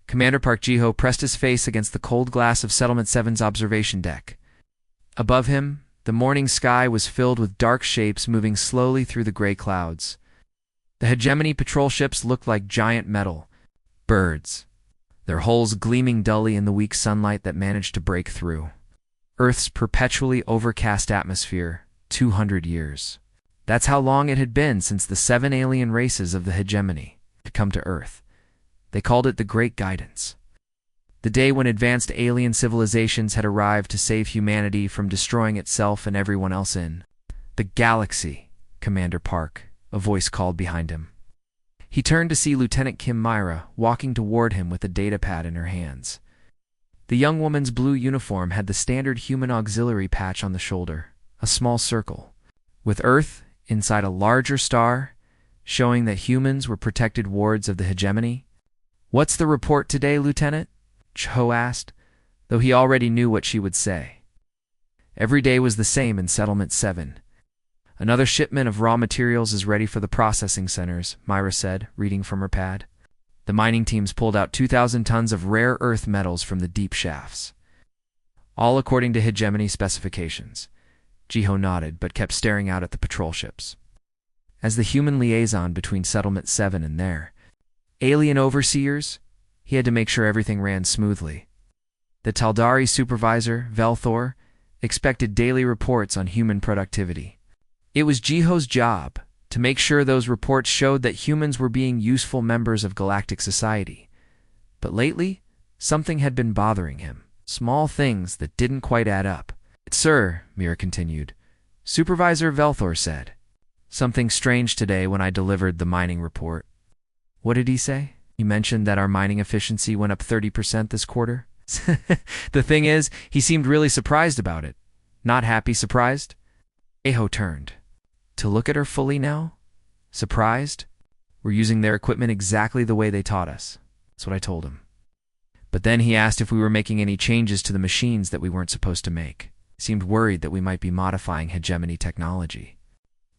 Commander Park Jiho pressed his face against the cold glass of Settlement 7's observation deck. Above him, the morning sky was filled with dark shapes moving slowly through the gray clouds. The hegemony patrol ships looked like giant metal birds, their hulls gleaming dully in the weak sunlight that managed to break through Earth's perpetually overcast atmosphere. 200 years. That's how long it had been since the 7 alien races of the hegemony had come to Earth. They called it the Great Guidance. The day when advanced alien civilizations had arrived to save humanity from destroying itself and everyone else in the galaxy. Commander Park, a voice called behind him. He turned to see Lieutenant Kim Myra walking toward him with a datapad in her hands. The young woman's blue uniform had the standard human auxiliary patch on the shoulder, a small circle, with Earth inside a larger star, showing that humans were protected wards of the hegemony. "What's the report today, Lieutenant?" Cho asked, though he already knew what she would say. Every day was the same in Settlement 7. "Another shipment of raw materials is ready for the processing centers," Myra said, reading from her pad. "The mining teams pulled out 2,000 tons of rare earth metals from the deep shafts. All according to hegemony specifications." Jiho nodded, but kept staring out at the patrol ships. As the human liaison between Settlement 7 and their alien overseers, he had to make sure everything ran smoothly. The Taldari supervisor, Velthor, expected daily reports on human productivity. It was Jiho's job to make sure those reports showed that humans were being useful members of galactic society. But lately, something had been bothering him. Small things that didn't quite add up. "Sir," Mira continued, "Supervisor Velthor said something strange today when I delivered the mining report." "What did he say?" "He mentioned that our mining efficiency went up 30% this quarter." The thing is, he seemed really surprised about it. Not happy surprised. Jiho turned. "To look at her fully now? Surprised? We're using their equipment exactly the way they taught us." That's what I told him. But then he asked if we were making any changes to the machines that we weren't supposed to make. He seemed worried that we might be modifying hegemony technology.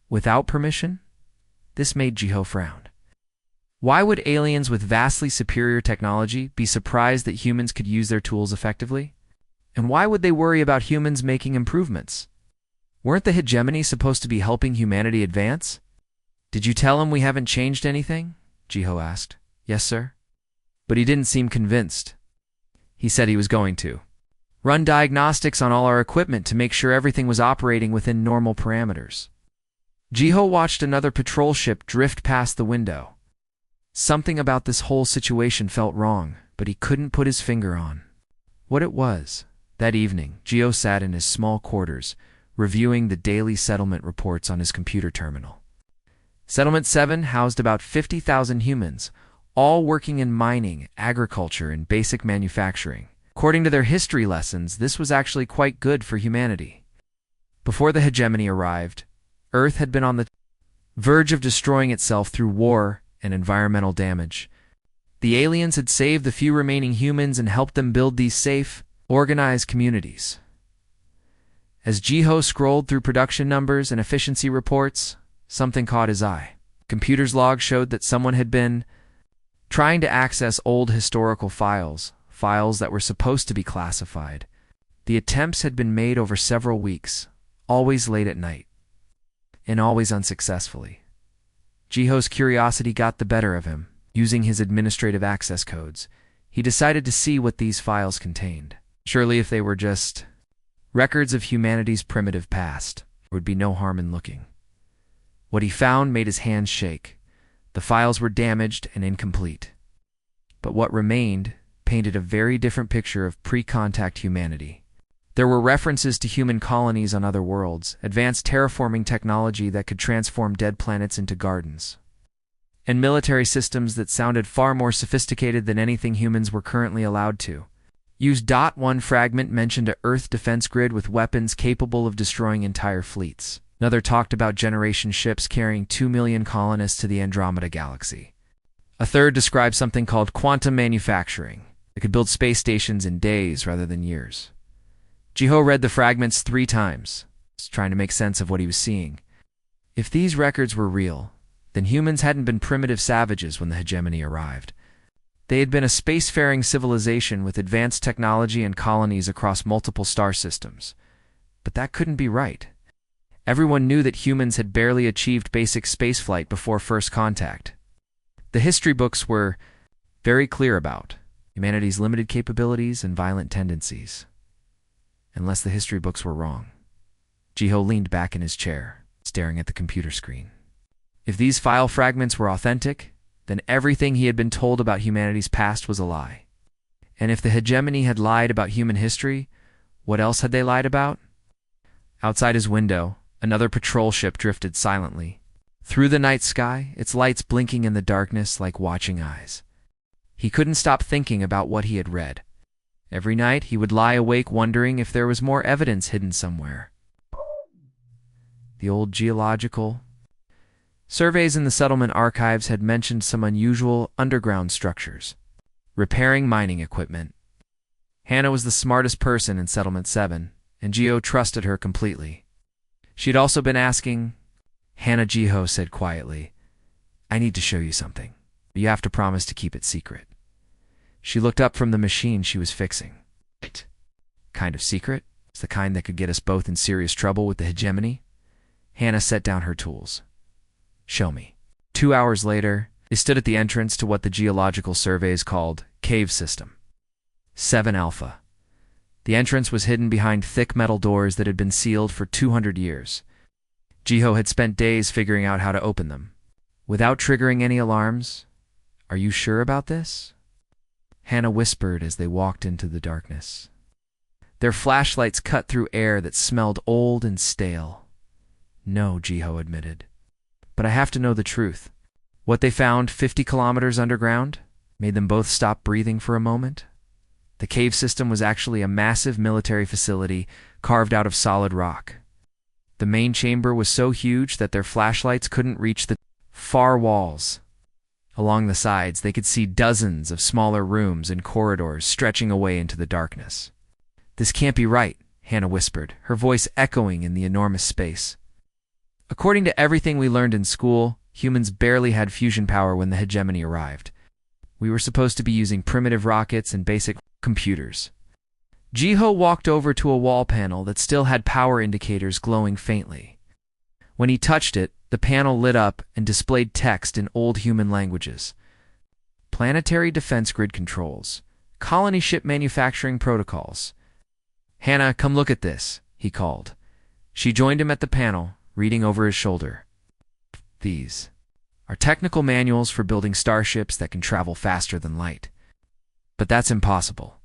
Without permission? This made Jiho frown. Why would aliens with vastly superior technology be surprised that humans could use their tools effectively? And why would they worry about humans making improvements? Weren't the hegemony supposed to be helping humanity advance? "Did you tell him we haven't changed anything?" Jiho asked. "Yes, sir." But he didn't seem convinced. He said he was going to run diagnostics on all our equipment to make sure everything was operating within normal parameters. Jiho watched another patrol ship drift past the window. Something about this whole situation felt wrong, but he couldn't put his finger on what it was. That evening, Jiho sat in his small quarters, reviewing the daily settlement reports on his computer terminal. Settlement 7 housed about 50,000 humans, all working in mining, agriculture, and basic manufacturing. According to their history lessons, this was actually quite good for humanity. Before the hegemony arrived, Earth had been on the verge of destroying itself through war and environmental damage. The aliens had saved the few remaining humans and helped them build these safe, organized communities. As Jiho scrolled through production numbers and efficiency reports, something caught his eye. Computer's log showed that someone had been trying to access old historical files that were supposed to be classified. The attempts had been made over several weeks, always late at night, and always unsuccessfully. Jiho's curiosity got the better of him. Using his administrative access codes, he decided to see what these files contained. Surely if they were just records of humanity's primitive past, there would be no harm in looking. What he found made his hands shake. The files were damaged and incomplete. But what remained painted a very different picture of pre-contact humanity. There were references to human colonies on other worlds, advanced terraforming technology that could transform dead planets into gardens, and military systems that sounded far more sophisticated than anything humans were currently allowed to. One fragment mentioned a Earth defense grid with weapons capable of destroying entire fleets. Another talked about generation ships carrying 2 million colonists to the Andromeda galaxy. A third described something called quantum manufacturing that could build space stations in days rather than years. Jiho read the fragments 3 times, trying to make sense of what he was seeing. If these records were real, then humans hadn't been primitive savages when the hegemony arrived. They had been a spacefaring civilization with advanced technology and colonies across multiple star systems. But that couldn't be right. Everyone knew that humans had barely achieved basic spaceflight before first contact. The history books were very clear about humanity's limited capabilities and violent tendencies. Unless the history books were wrong. Jiho leaned back in his chair, staring at the computer screen. If these file fragments were authentic, then everything he had been told about humanity's past was a lie. And if the hegemony had lied about human history, what else had they lied about? Outside his window, another patrol ship drifted silently. Through the night sky, its lights blinking in the darkness like watching eyes. He couldn't stop thinking about what he had read. Every night, he would lie awake wondering if there was more evidence hidden somewhere. The old geological surveys in the settlement archives had mentioned some unusual underground structures, repairing mining equipment. Hannah was the smartest person in Settlement 7, and Jiho trusted her completely. She had also been asking. Hannah, Jiho said quietly, "I need to show you something. You have to promise to keep it secret." She looked up from the machine she was fixing. "What kind of secret? It's the kind that could get us both in serious trouble with the hegemony." Hannah set down her tools. "Show me." 2 hours later, they stood at the entrance to what the geological surveys called Cave System 7 Alpha. The entrance was hidden behind thick metal doors that had been sealed for 200 years. Jiho had spent days figuring out how to open them, without triggering any alarms. "Are you sure about this?" Hannah whispered as they walked into the darkness. Their flashlights cut through air that smelled old and stale. "No," Jiho admitted. "But I have to know the truth." What they found 50 kilometers underground made them both stop breathing for a moment. The cave system was actually a massive military facility carved out of solid rock. The main chamber was so huge that their flashlights couldn't reach the far walls. Along the sides, they could see dozens of smaller rooms and corridors stretching away into the darkness. "This can't be right," Hannah whispered, her voice echoing in the enormous space. "According to everything we learned in school, humans barely had fusion power when the hegemony arrived. We were supposed to be using primitive rockets and basic computers." Jiho walked over to a wall panel that still had power indicators glowing faintly. When he touched it, the panel lit up and displayed text in old human languages. "Planetary defense grid controls. Colony ship manufacturing protocols." "Hannah, come look at this," he called. She joined him at the panel, reading over his shoulder. "These are technical manuals for building starships that can travel faster than light. But that's impossible.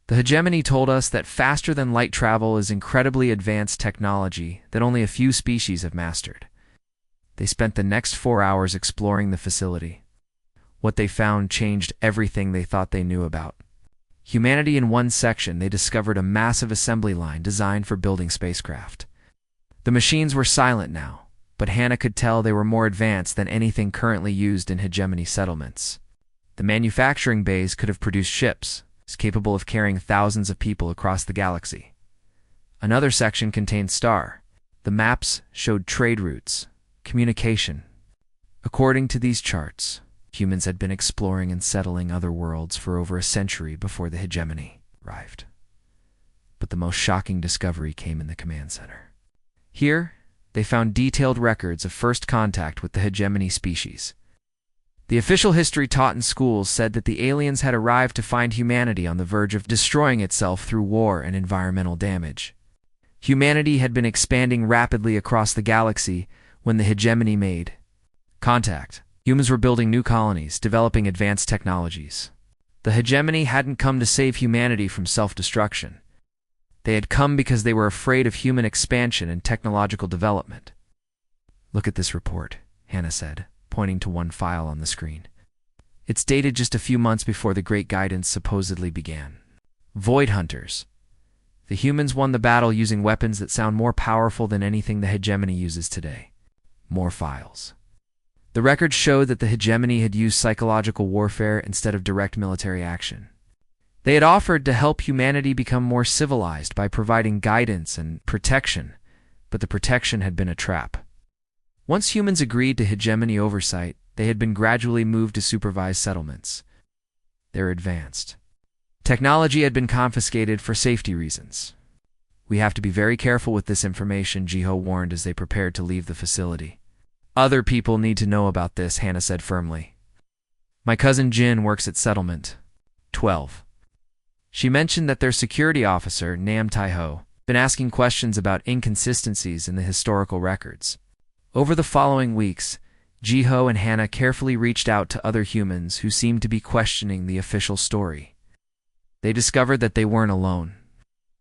The hegemony told us that faster-than-light travel is incredibly advanced technology that only a few species have mastered." They spent the next 4 hours exploring the facility. What they found changed everything they thought they knew about humanity. In one section, they discovered a massive assembly line designed for building spacecraft. The machines were silent now, but Hannah could tell they were more advanced than anything currently used in hegemony settlements. The manufacturing bays could have produced ships capable of carrying thousands of people across the galaxy. Another section contained star. The maps showed trade routes, communication. According to these charts, humans had been exploring and settling other worlds for over a century before the hegemony arrived. But the most shocking discovery came in the command center. Here, they found detailed records of first contact with the hegemony species. The official history taught in schools said that the aliens had arrived to find humanity on the verge of destroying itself through war and environmental damage. Humanity had been expanding rapidly across the galaxy when the hegemony made contact. Humans were building new colonies, developing advanced technologies. The hegemony hadn't come to save humanity from self-destruction. They had come because they were afraid of human expansion and technological development. "Look at this report," Hannah said, pointing to one file on the screen. It's dated just a few months before the Great Guidance supposedly began. "Void Hunters. The humans won the battle using weapons that sound more powerful than anything the hegemony uses today." More files. The records showed that the hegemony had used psychological warfare instead of direct military action. They had offered to help humanity become more civilized by providing guidance and protection, but the protection had been a trap. Once humans agreed to hegemony oversight, they had been gradually moved to supervised settlements. They're advanced. Technology had been confiscated for safety reasons. We have to be very careful with this information, Jiho warned as they prepared to leave the facility. Other people need to know about this, Hannah said firmly. My cousin Jin works at Settlement 12. She mentioned that their security officer, Nam Taiho, been asking questions about inconsistencies in the historical records. Over the following weeks, Jiho and Hannah carefully reached out to other humans who seemed to be questioning the official story. They discovered that they weren't alone.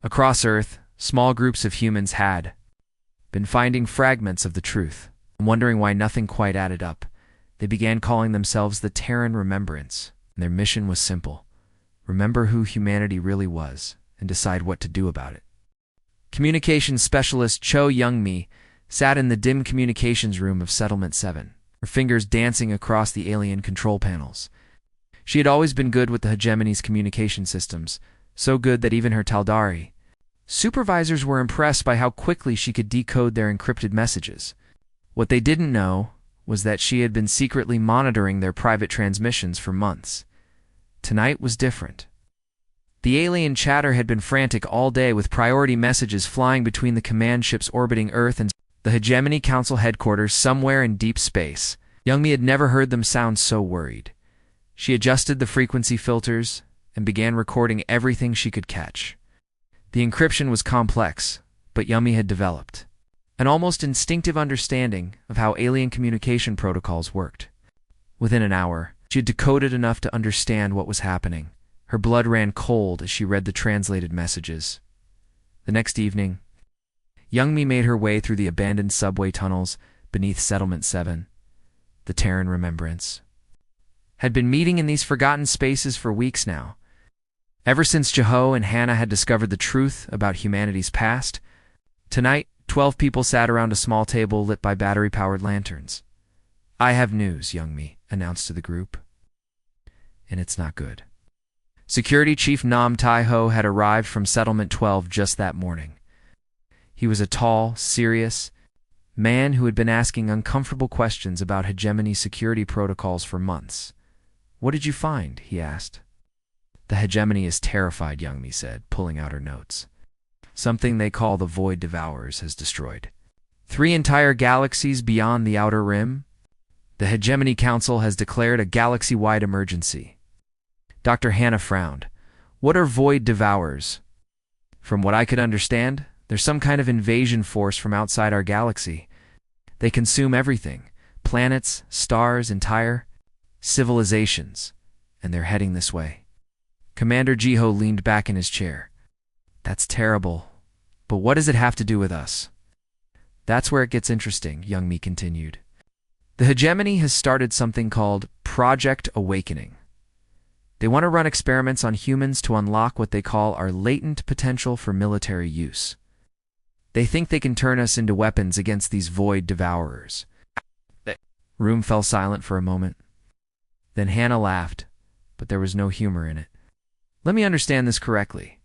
Across Earth, small groups of humans had been finding fragments of the truth, and wondering why nothing quite added up. They began calling themselves the Terran Remembrance, and their mission was simple: remember who humanity really was and decide what to do about it. Communications specialist Cho Young-mi sat in the dim communications room of Settlement 7, her fingers dancing across the alien control panels. She had always been good with the hegemony's communication systems, so good that even her Taldari supervisors were impressed by how quickly she could decode their encrypted messages. What they didn't know was that she had been secretly monitoring their private transmissions for months. Tonight was different. The alien chatter had been frantic all day, with priority messages flying between the command ships orbiting Earth and the Hegemony Council headquarters somewhere in deep space. Youngmi had never heard them sound so worried. She adjusted the frequency filters and began recording everything she could catch. The encryption was complex, but Youngmi had developed an almost instinctive understanding of how alien communication protocols worked. Within an hour, she had decoded enough to understand what was happening. Her blood ran cold as she read the translated messages. The next evening, Youngmi made her way through the abandoned subway tunnels beneath Settlement 7. The Terran Remembrance had been meeting in these forgotten spaces for weeks now. Ever since Jiho and Hannah had discovered the truth about humanity's past, tonight 12 people sat around a small table lit by battery-powered lanterns. I have news, Youngmi announced to the group. And it's not good. Security Chief Nam Taiho had arrived from Settlement 12 just that morning. He was a tall, serious man who had been asking uncomfortable questions about hegemony security protocols for months. What did you find? He asked. The hegemony is terrified, Youngmi said, pulling out her notes. Something they call the Void Devourers has destroyed 3 entire galaxies beyond the Outer Rim. The Hegemony Council has declared a galaxy-wide emergency. Dr. Hannah frowned. What are Void Devourers? From what I could understand, they're some kind of invasion force from outside our galaxy. They consume everything: planets, stars, entire civilizations, and they're heading this way. Commander Jiho leaned back in his chair. That's terrible, but what does it have to do with us? That's where it gets interesting, Youngmi continued. The hegemony has started something called Project Awakening. They want to run experiments on humans to unlock what they call our latent potential for military use. They think they can turn us into weapons against these Void Devourers. The room fell silent for a moment. Then Hannah laughed, but there was no humor in it. Let me understand this correctly.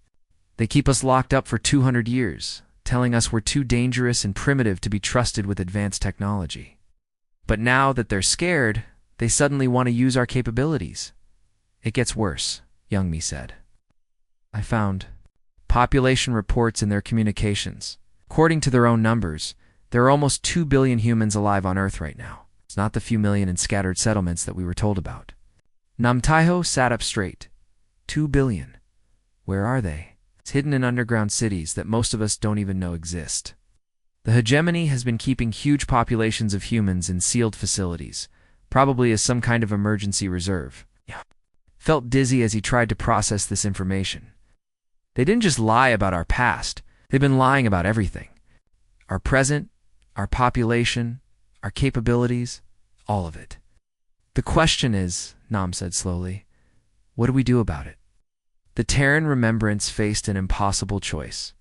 They keep us locked up for 200 years, telling us we're too dangerous and primitive to be trusted with advanced technology. But now that they're scared, they suddenly want to use our capabilities. It gets worse, Youngmi said. I found population reports in their communications. According to their own numbers, there are almost 2 billion humans alive on Earth right now. It's not the few million in scattered settlements that we were told about. Nam Taiho sat up straight. 2 billion. Where are they? It's hidden in underground cities that most of us don't even know exist. The hegemony has been keeping huge populations of humans in sealed facilities, probably as some kind of emergency reserve. Felt dizzy as he tried to process this information. They didn't just lie about our past, they've been lying about everything. Our present, our population, our capabilities, all of it. The question is, Nam said slowly, what do we do about it? The Terran Remembrance faced an impossible choice.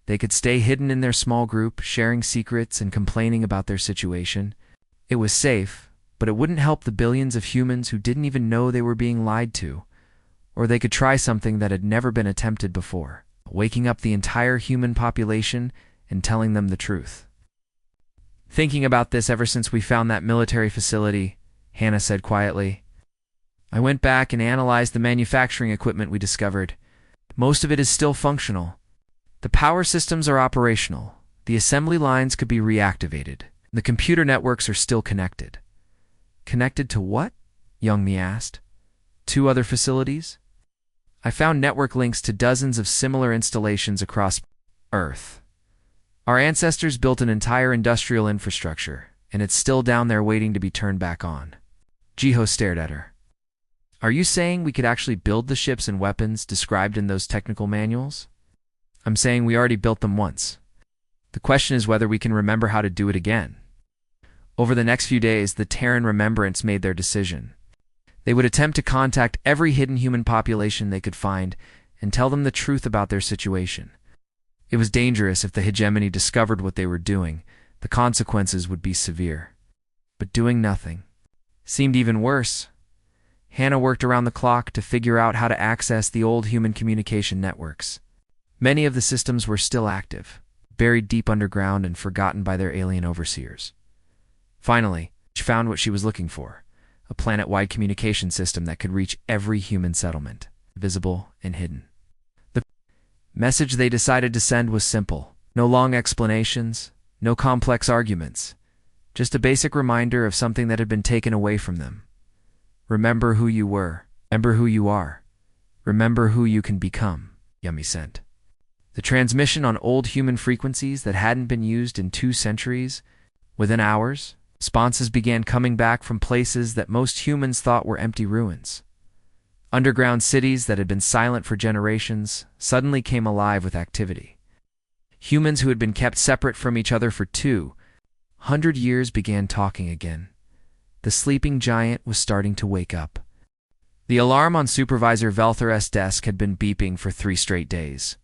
They could stay hidden in their small group, sharing secrets and complaining about their situation. It was safe, but it wouldn't help the billions of humans who didn't even know they were being lied to. Or they could try something that had never been attempted before, waking up the entire human population and telling them the truth. Thinking about this ever since we found that military facility, Hannah said quietly. I went back and analyzed the manufacturing equipment we discovered. Most of it is still functional. The power systems are operational. The assembly lines could be reactivated. The computer networks are still connected. Connected to what? Youngmi asked. 2 other facilities? I found network links to dozens of similar installations across Earth. Our ancestors built an entire industrial infrastructure, and it's still down there waiting to be turned back on. Jiho stared at her. Are you saying we could actually build the ships and weapons described in those technical manuals? I'm saying we already built them once. The question is whether we can remember how to do it again. Over the next few days, the Terran Remembrance made their decision. They would attempt to contact every hidden human population they could find and tell them the truth about their situation. It was dangerous if the hegemony discovered what they were doing. The consequences would be severe. But doing nothing seemed even worse. Hannah worked around the clock to figure out how to access the old human communication networks. Many of the systems were still active, buried deep underground and forgotten by their alien overseers. Finally, she found what she was looking for, a planet-wide communication system that could reach every human settlement, visible and hidden. The message they decided to send was simple. No long explanations, no complex arguments, just a basic reminder of something that had been taken away from them. Remember who you were. Remember who you are. Remember who you can become, Yummy sent. The transmission on old human frequencies that hadn't been used in 2 centuries. Within hours, responses began coming back from places that most humans thought were empty ruins. Underground cities that had been silent for generations suddenly came alive with activity. Humans who had been kept separate from each other for 200 years began talking again. The sleeping giant was starting to wake up. The alarm on Supervisor Velthar's desk had been beeping for 3 straight days.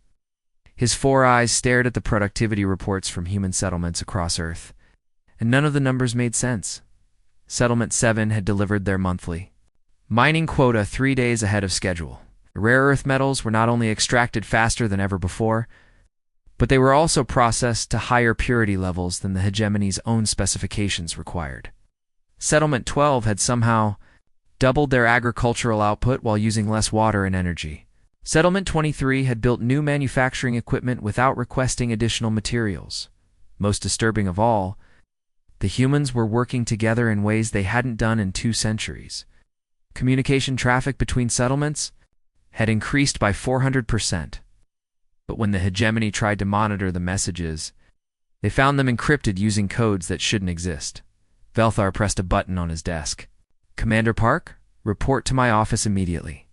His 4 eyes stared at the productivity reports from human settlements across Earth, and none of the numbers made sense. Settlement 7 had delivered their monthly mining quota 3 days ahead of schedule. The rare earth metals were not only extracted faster than ever before, but they were also processed to higher purity levels than the hegemony's own specifications required. Settlement 12 had somehow doubled their agricultural output while using less water and energy. Settlement 23 had built new manufacturing equipment without requesting additional materials. Most disturbing of all, the humans were working together in ways they hadn't done in 2 centuries. Communication traffic between settlements had increased by 400%. But when the hegemony tried to monitor the messages, they found them encrypted using codes that shouldn't exist. Velthar pressed a button on his desk. Commander Park, report to my office immediately.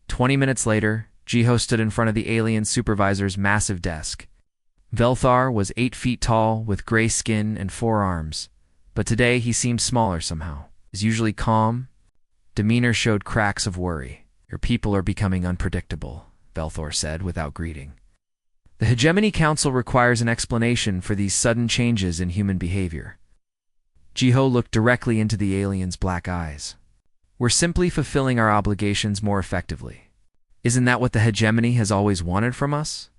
20 minutes later, Jiho stood in front of the alien supervisor's massive desk. Velthar was 8 feet tall, with gray skin and 4 arms, but today he seemed smaller somehow. His usually calm demeanor showed cracks of worry. Your people are becoming unpredictable, Velthar said without greeting. The Hegemony Council requires an explanation for these sudden changes in human behavior. Jiho looked directly into the alien's black eyes. We're simply fulfilling our obligations more effectively. Isn't that what the hegemony has always wanted from us?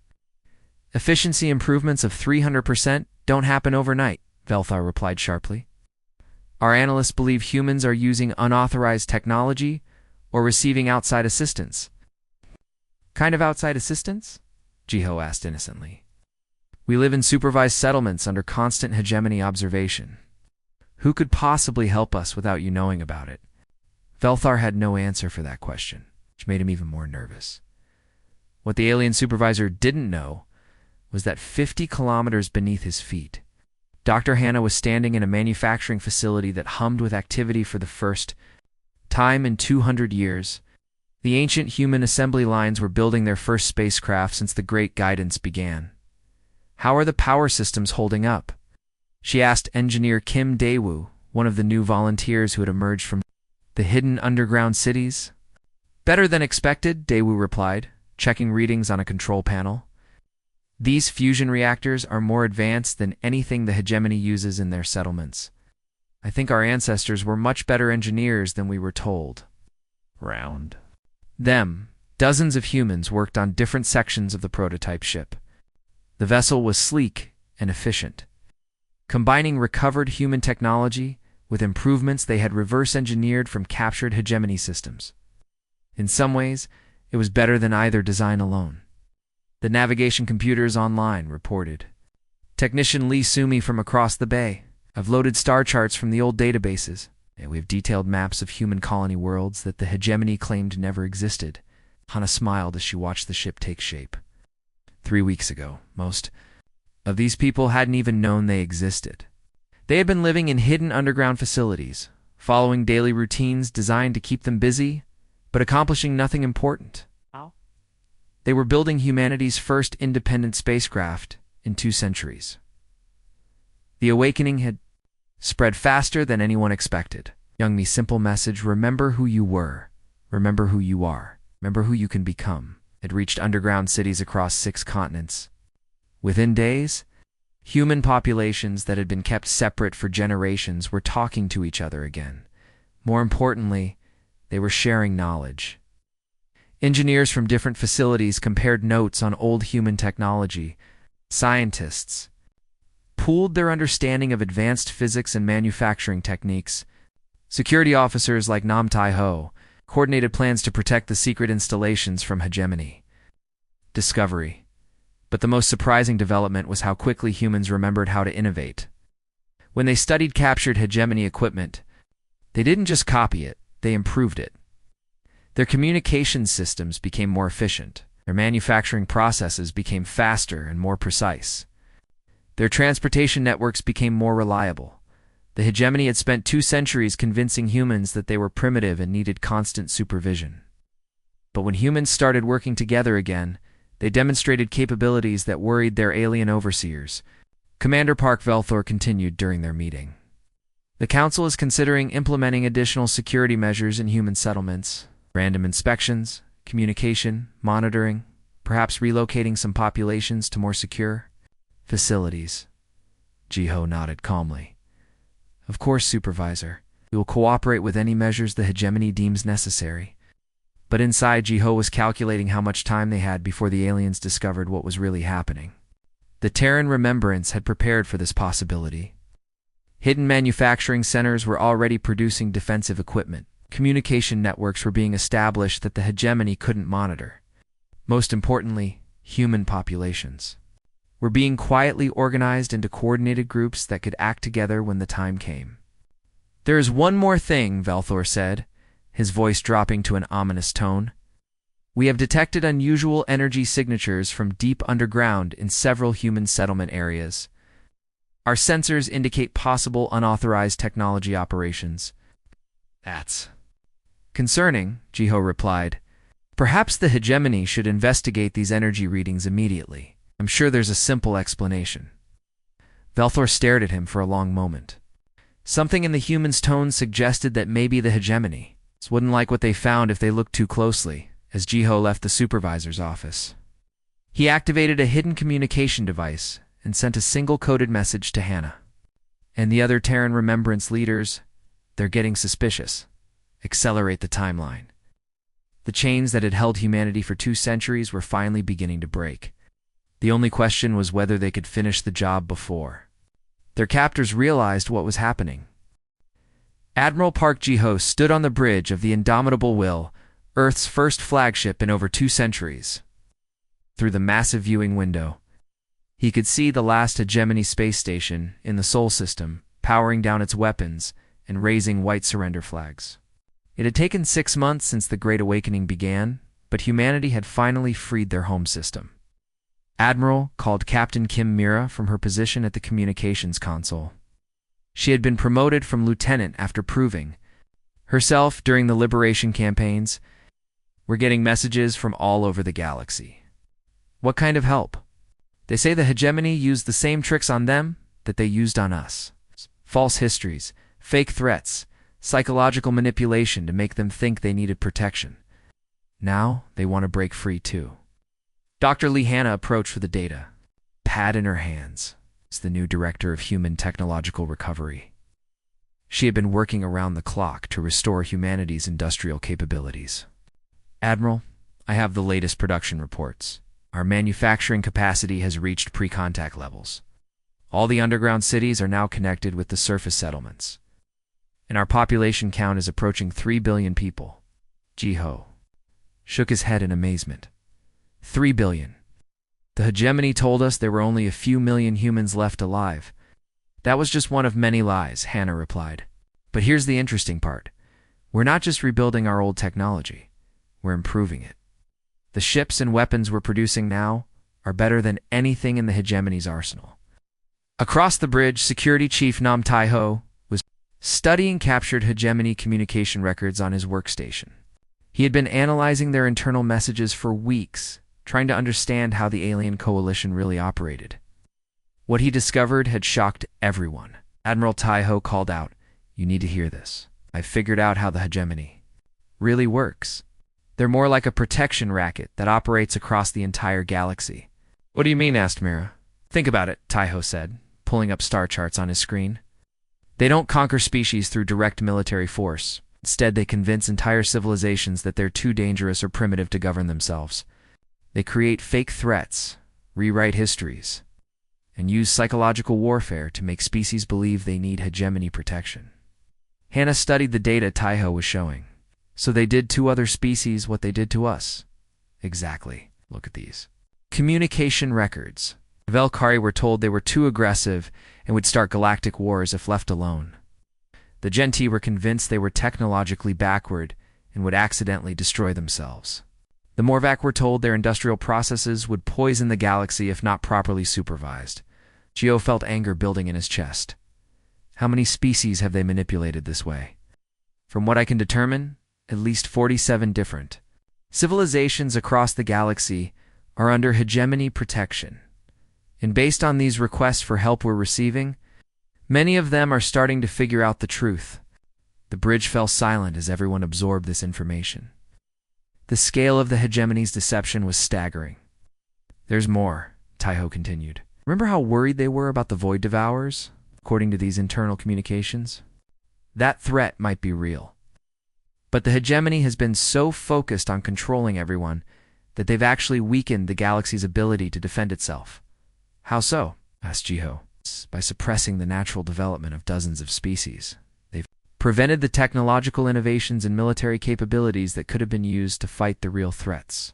Efficiency improvements of 300% don't happen overnight, Velthar replied sharply. Our analysts believe humans are using unauthorized technology or receiving outside assistance. Kind of outside assistance? Jiho asked innocently. We live in supervised settlements under constant hegemony observation. Who could possibly help us without you knowing about it? Velthar had no answer for that question, which made him even more nervous. What the alien supervisor didn't know was that 50 kilometers beneath his feet, Dr. Hannah was standing in a manufacturing facility that hummed with activity for the first time in 200 years. The ancient human assembly lines were building their first spacecraft since the Great Guidance began. How are the power systems holding up? She asked engineer Kim Daewoo, one of the new volunteers who had emerged from the hidden underground cities. Better than expected, Daewoo replied, checking readings on a control panel. These fusion reactors are more advanced than anything the hegemony uses in their settlements. I think our ancestors were much better engineers than we were told. Dozens of humans worked on different sections of the prototype ship. The vessel was sleek and efficient, combining recovered human technology with improvements they had reverse-engineered from captured hegemony systems. In some ways, it was better than either design alone. The navigation computers online reported. Technician Lee Sumi from across the bay. I've loaded star charts from the old databases, and we have detailed maps of human colony worlds that the hegemony claimed never existed. Hana smiled as she watched the ship take shape. 3 weeks ago, most of these people hadn't even known they existed. They had been living in hidden underground facilities, following daily routines designed to keep them busy, but accomplishing nothing important. They were building humanity's first independent spacecraft in 2 centuries. The awakening had spread faster than anyone expected. Youngmi's simple message, remember who you were, remember who you are, remember who you can become, had reached underground cities across 6 continents. Within days, human populations that had been kept separate for generations were talking to each other again. More importantly, they were sharing knowledge. Engineers from different facilities compared notes on old human technology. Scientists pooled their understanding of advanced physics and manufacturing techniques. Security officers like Nam Tai Ho coordinated plans to protect the secret installations from hegemony. Discovery. But the most surprising development was how quickly humans remembered how to innovate. When they studied captured hegemony equipment, they didn't just copy it, they improved it. Their communication systems became more efficient. Their manufacturing processes became faster and more precise. Their transportation networks became more reliable. The hegemony had spent 2 centuries convincing humans that they were primitive and needed constant supervision. But when humans started working together again, they demonstrated capabilities that worried their alien overseers. Commander Park Velthor continued during their meeting. The Council is considering implementing additional security measures in human settlements. Random inspections, communication, monitoring, perhaps relocating some populations to more secure facilities. Jiho nodded calmly. Of course, Supervisor. We will cooperate with any measures the hegemony deems necessary. But inside, Jiho was calculating how much time they had before the aliens discovered what was really happening. The Terran Remembrance had prepared for this possibility. Hidden manufacturing centers were already producing defensive equipment. Communication networks were being established that the hegemony couldn't monitor. Most importantly, human populations were being quietly organized into coordinated groups that could act together when the time came. There is one more thing, Velthor said, his voice dropping to an ominous tone. We have detected unusual energy signatures from deep underground in several human settlement areas. Our sensors indicate possible unauthorized technology operations. That's concerning, Jiho replied. Perhaps the hegemony should investigate these energy readings immediately. I'm sure there's a simple explanation. Velthor stared at him for a long moment. Something in the human's tone suggested that maybe the hegemony wouldn't like what they found if they looked too closely, as Jiho left the supervisor's office. He activated a hidden communication device and sent a single-coded message to Hannah. And the other Terran Remembrance leaders, they're getting suspicious. Accelerate the timeline. The chains that had held humanity for 2 centuries were finally beginning to break. The only question was whether they could finish the job before their captors realized what was happening. Admiral Park Jiho stood on the bridge of the Indomitable Will, Earth's first flagship in over 2 centuries. Through the massive viewing window, he could see the last hegemony space station in the Sol system, powering down its weapons and raising white surrender flags. It had taken 6 months since the Great Awakening began, but humanity had finally freed their home system. Admiral called Captain Kim Mira from her position at the communications console. She had been promoted from lieutenant after proving herself during the liberation campaigns. We're getting messages from all over the galaxy. What kind of help? They say the hegemony used the same tricks on them that they used on us. False histories, fake threats, psychological manipulation to make them think they needed protection. Now they want to break free too. Dr. Lee Hanna approached with the data, pad in her hands, as the new director of human technological recovery. She had been working around the clock to restore humanity's industrial capabilities. Admiral, I have the latest production reports. Our manufacturing capacity has reached pre-contact levels. All the underground cities are now connected with the surface settlements. and our population count is approaching 3 billion people. Jiho shook his head in amazement. 3 billion. The hegemony told us there were only a few million humans left alive. That was just one of many lies, Hannah replied. But here's the interesting part. We're not just rebuilding our old technology. We're improving it. The ships and weapons we're producing now are better than anything in the hegemony's arsenal. Across the bridge, Security Chief Nam Taiho was studying captured hegemony communication records on his workstation. He had been analyzing their internal messages for weeks, trying to understand how the alien coalition really operated. What he discovered had shocked everyone. Admiral Taiho called out, "You need to hear this. I've figured out how the hegemony really works. They're more like a protection racket that operates across the entire galaxy." "What do you mean?" asked Mira. "Think about it," Taiho said, pulling up star charts on his screen. "They don't conquer species through direct military force. Instead, they convince entire civilizations that they're too dangerous or primitive to govern themselves. They create fake threats, rewrite histories, and use psychological warfare to make species believe they need hegemony protection." Hannah studied the data Taiho was showing. "So they did to other species what they did to us?" "Exactly. Look at these communication records. The Velkari were told they were too aggressive and would start galactic wars if left alone. The Genti were convinced they were technologically backward and would accidentally destroy themselves. The Morvac were told their industrial processes would poison the galaxy if not properly supervised." Gio felt anger building in his chest. How many species have they manipulated this way? From what I can determine, at least 47 different civilizations across the galaxy are under hegemony protection. And based on these requests for help we're receiving, many of them are starting to figure out the truth. The bridge fell silent as everyone absorbed this information. The scale of the hegemony's deception was staggering. "There's more," Taiho continued. "Remember how worried they were about the Void Devourers, according to these internal communications? That threat might be real. But the hegemony has been so focused on controlling everyone that they've actually weakened the galaxy's ability to defend itself." "How so?" asked Jiho. "By suppressing the natural development of dozens of species. They've prevented the technological innovations and military capabilities that could have been used to fight the real threats.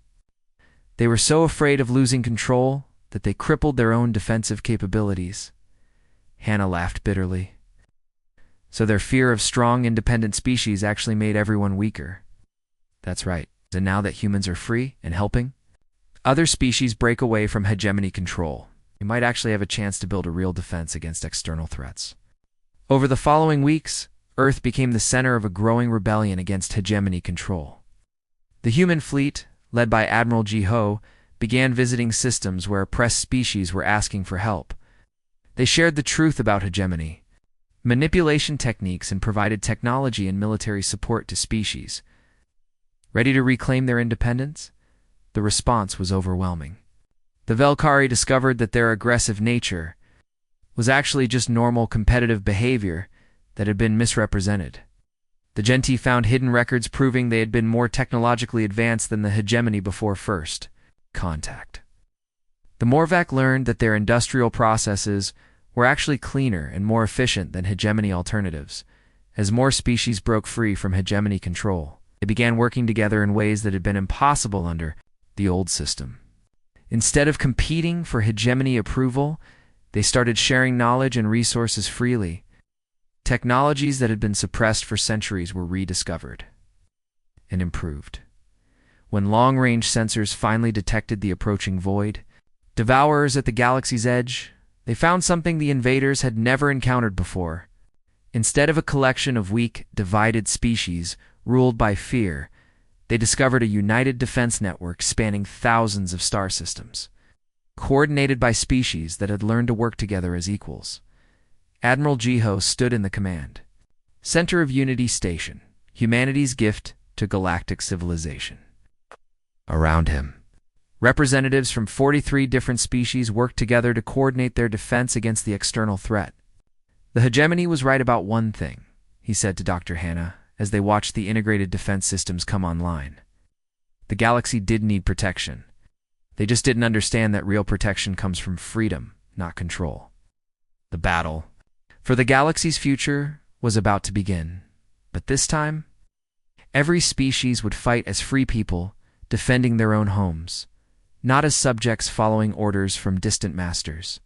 They were so afraid of losing control that they crippled their own defensive capabilities." Hannah laughed bitterly. "So their fear of strong, independent species actually made everyone weaker." "That's right. And now that humans are free and helping, other species break away from hegemony control. You might actually have a chance to build a real defense against external threats." Over the following weeks, Earth became the center of a growing rebellion against hegemony control. The human fleet, led by Admiral Jiho, began visiting systems where oppressed species were asking for help. They shared the truth about hegemony, manipulation techniques, and provided technology and military support to species. Ready to reclaim their independence? The response was overwhelming. The Velkari discovered that their aggressive nature was actually just normal competitive behavior that had been misrepresented. The Genti found hidden records proving they had been more technologically advanced than the hegemony before first contact. The Morvac learned that their industrial processes were actually cleaner and more efficient than hegemony alternatives. As more species broke free from hegemony control, they began working together in ways that had been impossible under the old system. Instead of competing for hegemony approval, they started sharing knowledge and resources freely. Technologies that had been suppressed for centuries were rediscovered and improved. When long-range sensors finally detected the approaching void devourers at the galaxy's edge, they found something the invaders had never encountered before. Instead of a collection of weak, divided species ruled by fear, they discovered a united defense network spanning thousands of star systems, coordinated by species that had learned to work together as equals. Admiral Jiho stood in the command center of Unity Station, humanity's gift to galactic civilization. Around him, representatives from 43 different species worked together to coordinate their defense against the external threat. "The hegemony was right about one thing," he said to Dr. Hannah as they watched the integrated defense systems come online. "The galaxy did need protection. They just didn't understand that real protection comes from freedom, not control. The battle for the galaxy's future was about to begin. But this time, every species would fight as free people, defending their own homes, not as subjects following orders from distant masters.